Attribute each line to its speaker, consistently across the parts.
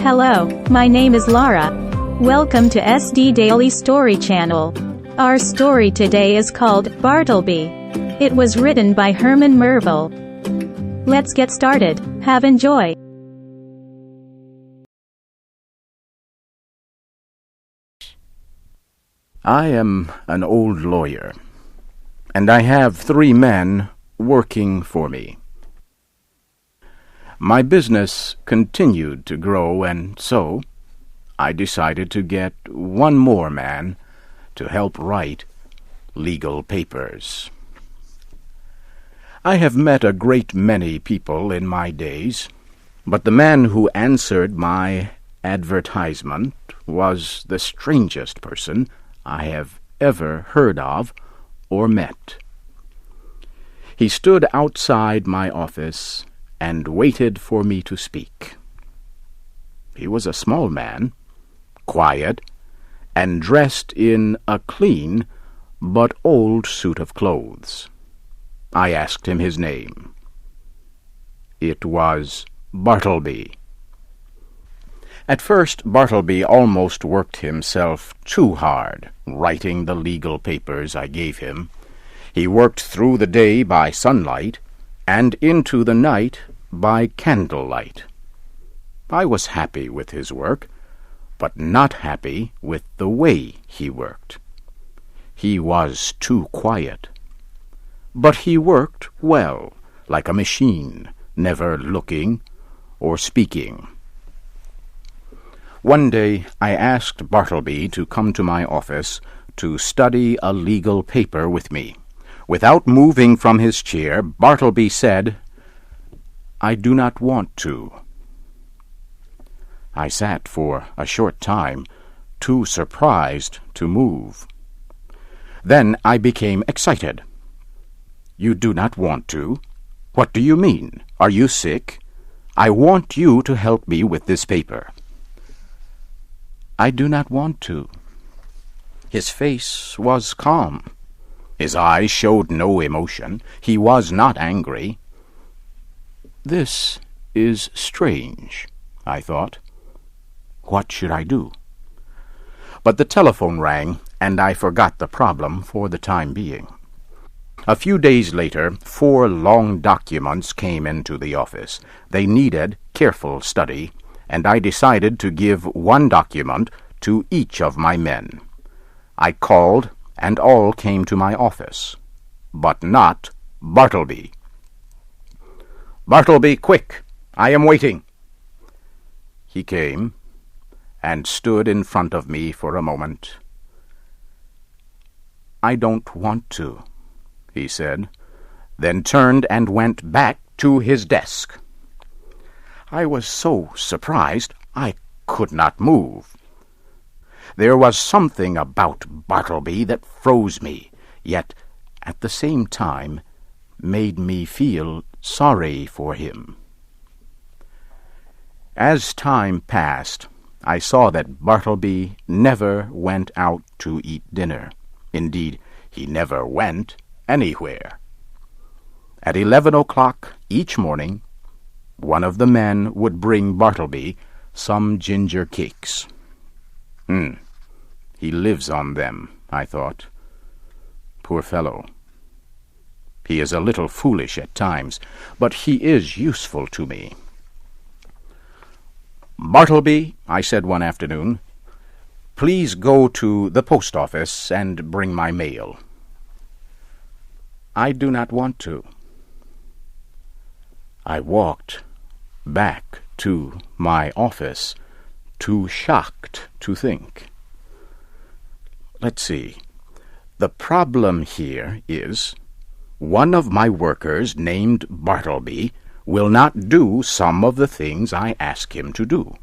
Speaker 1: Hello, my name is Lara. Welcome to SD Daily Story Channel. Our story today is called Bartleby. It was written by Herman Melville. Let's get started. Have enjoy.
Speaker 2: I am an old lawyer, and I have 3 men working for me. My business continued to grow, and so I decided to get 1 more man to help write legal papers. I have met a great many people in my days, but the man who answered my advertisement was the strangest person I have ever heard of or met. He stood outside my office and waited for me to speak. He was a small man, quiet, and dressed in a clean but old suit of clothes. I asked him his name. It was Bartleby. At first, Bartleby almost worked himself too hard, writing the legal papers I gave him. He worked through the day by sunlight, and into the night by candlelight. I was happy with his work, but not happy with the way he worked. He was too quiet. But he worked well, like a machine, never looking or speaking. One day I asked Bartleby to come to my office to study a legal paper with me. Without moving from his chair, Bartleby said, "I do not want to." I sat for a short time, too surprised to move. Then I became excited. "You do not want to? What do you mean? Are you sick? I want you to help me with this paper." "I do not want to." His face was calm. His eyes showed no emotion. He was not angry. This is strange, I thought. What should I do? But the telephone rang, and I forgot the problem for the time being. A few days later, 4 long documents came into the office. They needed careful study, and I decided to give 1 document to each of my men. I called, and all came to my office, but not Bartleby. "Bartleby, quick! I am waiting." He came and stood in front of me for a moment. "I don't want to," he said, then turned and went back to his desk. I was so surprised I could not move. There was something about Bartleby that froze me, yet at the same time made me feel sorry for him. As time passed, I saw that Bartleby never went out to eat dinner. Indeed, he never went anywhere. At 11 o'clock each morning, one of the men would bring Bartleby some ginger cakes. He lives on them, I thought. Poor fellow. He is a little foolish at times, but he is useful to me. "Bartleby," I said one afternoon, "please go to the post office and bring my mail." "I do not want to." I walked back to my office, too shocked to think. Let's see. The problem here is one of my workers named Bartleby will not do some of the things I ask him to do.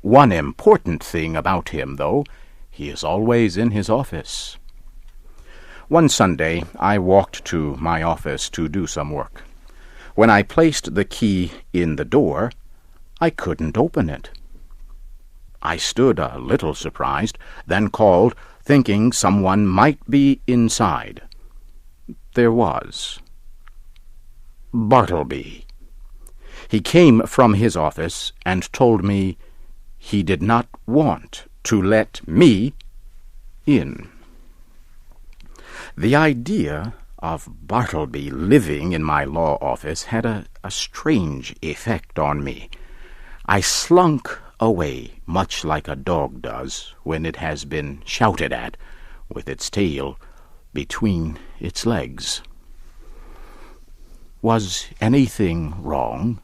Speaker 2: One important thing about him, though, he is always in his office. One Sunday I walked to my office to do some work. When I placed the key in the door, I couldn't open it. I stood a little surprised, then called, thinking someone might be inside. There was. Bartleby. He came from his office and told me he did not want to let me in. The idea of Bartleby living in my law office had a strange effect on me. I slunk away, much like a dog does when it has been shouted at, with its tail between its legs. Was anything wrong?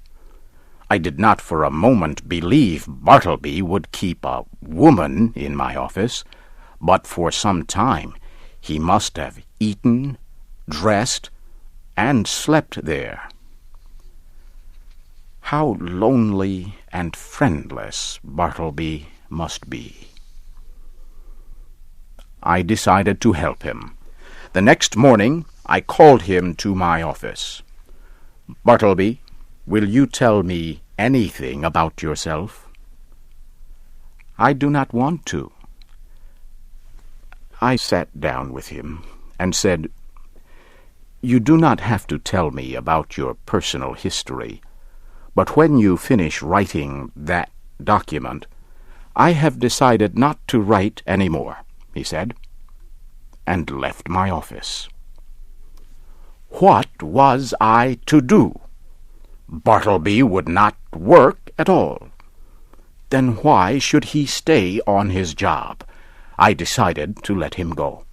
Speaker 2: I did not for a moment believe Bartleby would keep a woman in my office, but for some time he must have eaten, dressed, and slept there. How lonely and friendless Bartleby must be. I decided to help him. The next morning I called him to my office. "Bartleby, will you tell me anything about yourself?" "I do not want to." I sat down with him and said, "You do not have to tell me about your personal history, but when you finish writing that document, I have decided not to write any more," he said, and left my office. What was I to do? Bartleby would not work at all. Then why should he stay on his job? I decided to let him go.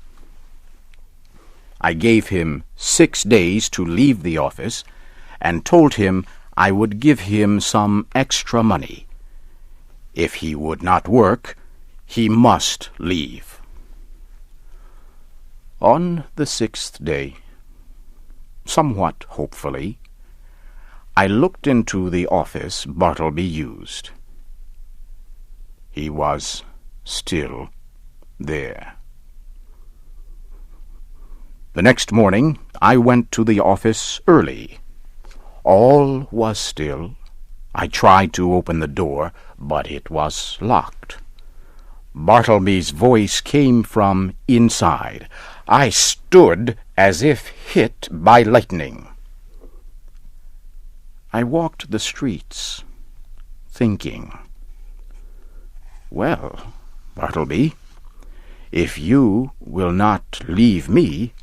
Speaker 2: I gave him 6 days to leave the office and told him I would give him some extra money. If he would not work, he must leave. On the 6th day, somewhat hopefully, I looked into the office Bartleby used. He was still there. The next morning I went to the office early. All was still. I tried to open the door, but it was locked. Bartleby's voice came from inside. I stood as if hit by lightning. I walked the streets, thinking, "Well, Bartleby, if you will not leave me,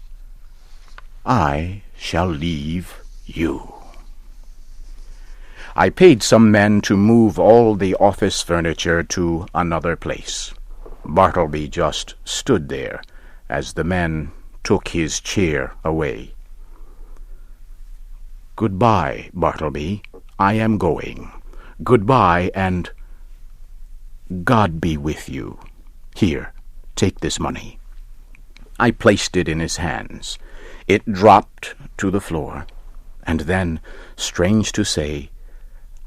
Speaker 2: I shall leave you." I paid some men to move all the office furniture to another place. Bartleby just stood there as the men took his chair away. "Goodbye, Bartleby. I am going. Goodbye, and God be with you. Here, take this money." I placed it in his hands. It dropped to the floor, and then, strange to say,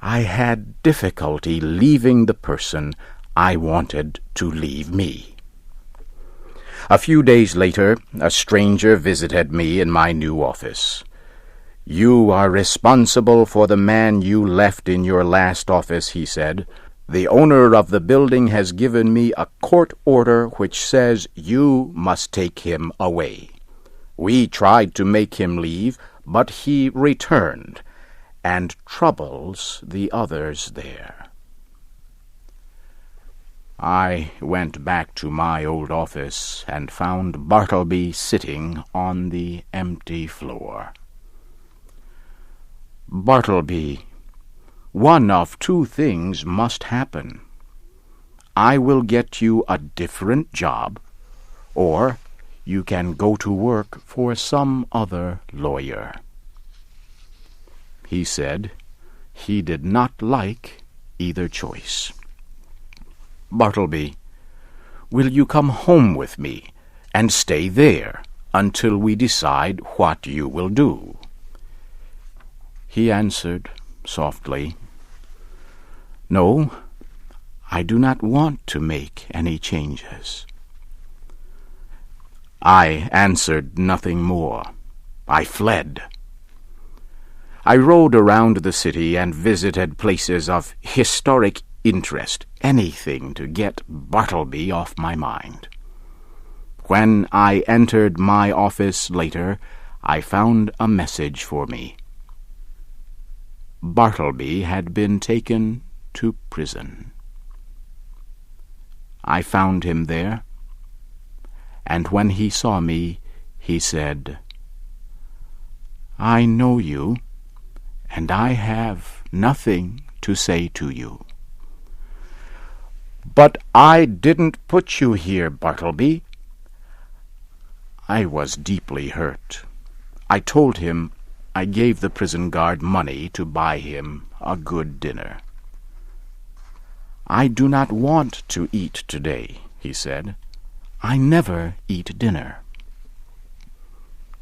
Speaker 2: I had difficulty leaving the person I wanted to leave me. A few days later, a stranger visited me in my new office. "You are responsible for the man you left in your last office," he said. "The owner of the building has given me a court order which says you must take him away. We tried to make him leave, but he returned and troubles the others there." I went back to my old office and found Bartleby sitting on the empty floor. "Bartleby, one of two things must happen. I will get you a different job, or you can go to work for some other lawyer." He said he did not like either choice. "Bartleby, will you come home with me and stay there until we decide what you will do?" He answered softly, "No, I do not want to make any changes." I answered nothing more. I fled. I rode around the city and visited places of historic interest, anything to get Bartleby off my mind. When I entered my office later, I found a message for me. Bartleby had been taken to prison. I found him there. And when he saw me, he said, "I know you, and I have nothing to say to you." "But I didn't put you here, Bartleby." I was deeply hurt. I told him I gave the prison guard money to buy him a good dinner. "I do not want to eat today," he said. "I never eat dinner."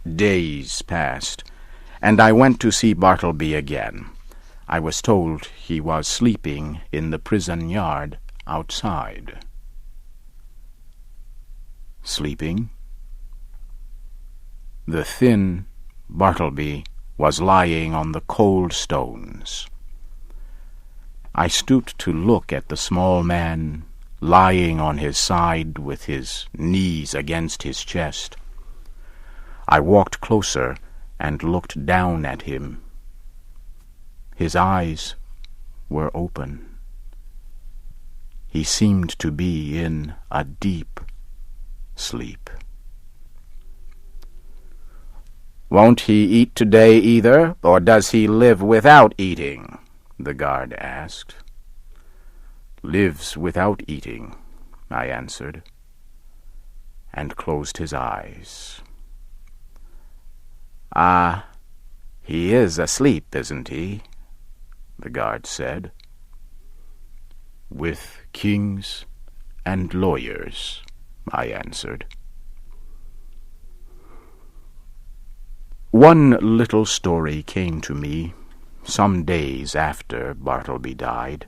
Speaker 2: Days passed, and I went to see Bartleby again. I was told he was sleeping in the prison yard outside. Sleeping? The thin Bartleby was lying on the cold stones. I stooped to look at the small man lying on his side with his knees against his chest. I walked closer and looked down at him. His eyes were open. He seemed to be in a deep sleep. "Won't he eat today either, or does he live without eating?" the guard asked. "Lives without eating," I answered, and closed his eyes. "Ah, he is asleep, isn't he?" the guard said. "With kings and lawyers," I answered. One little story came to me some days after Bartleby died.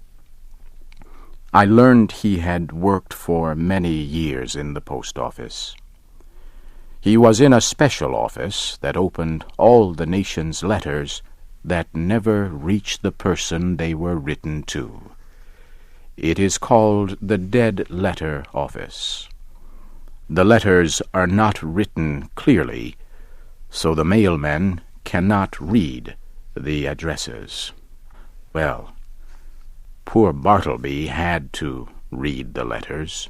Speaker 2: I learned he had worked for many years in the post office. He was in a special office that opened all the nation's letters that never reached the person they were written to. It is called the Dead Letter Office. The letters are not written clearly, so the mailmen cannot read the addresses. Well, poor Bartleby had to read the letters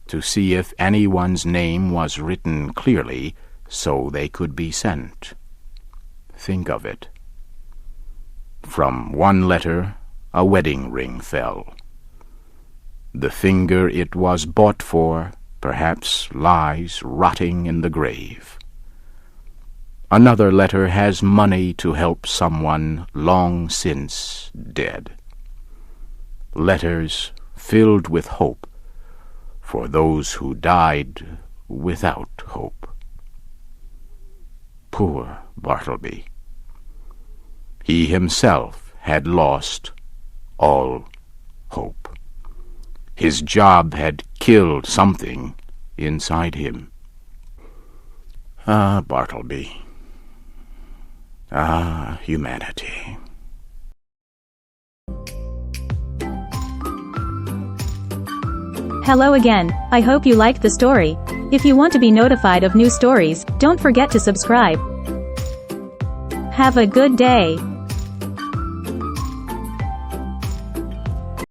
Speaker 2: to see if anyone's name was written clearly so they could be sent. Think of it. From one letter a wedding ring fell. The finger it was bought for perhaps lies rotting in the grave. Another letter has money to help someone long since dead. Letters filled with hope for those who died without hope. Poor Bartleby. He himself had lost all hope. His job had killed something inside him. Ah, Bartleby. Ah, humanity.
Speaker 1: Hello again. I hope you liked the story. If you want to be notified of new stories, don't forget to subscribe. Have a good day.